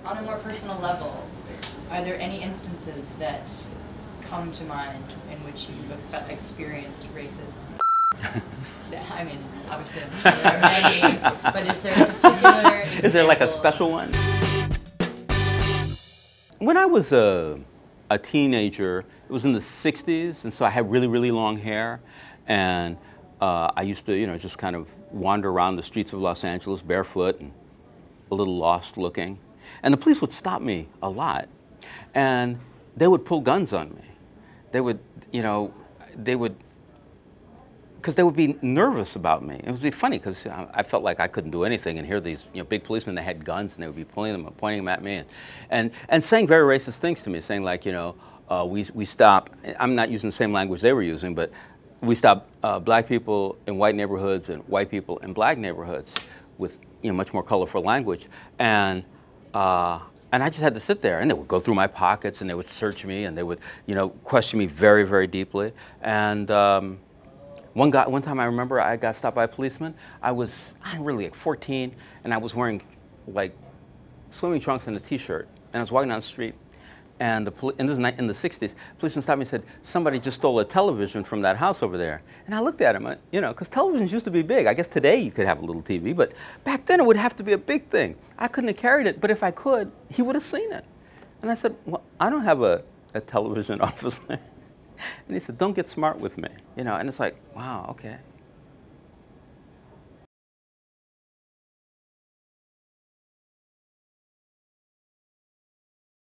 On a more personal level, are there any instances that come to mind in which you have experienced racism? I mean, obviously, there are many, but is there a particular example? Is there like a special one? When I was a teenager, it was in the 60s, and so I had really, really long hair, and I used to, just kind of wander around the streets of Los Angeles barefoot and a little lost looking. And the police would stop me a lot, and they would pull guns on me. They would, because they would be nervous about me. It would be funny because I felt like I couldn't do anything, and here these big policemen that had guns, and they would be pulling them and pointing them at me, and saying very racist things to me, saying like, we stop. I'm not using the same language they were using, but we stop black people in white neighborhoods and white people in black neighborhoods with much more colorful language, and I just had to sit there, and they would go through my pockets, and they would search me, and they would question me very, very deeply, and. One time I remember I got stopped by a policeman. I'm really like 14, and I was wearing swimming trunks and a t-shirt, and I was walking down the street, and this is in the 60s, the policeman stopped me and said, somebody just stole a television from that house over there. And I looked at him, because televisions used to be big. I guess today you could have a little TV, but back then it would have to be a big thing. I couldn't have carried it, but if I could, he would have seen it. And I said, well, I don't have a television officer. And he said, don't get smart with me. And it's like, wow, okay.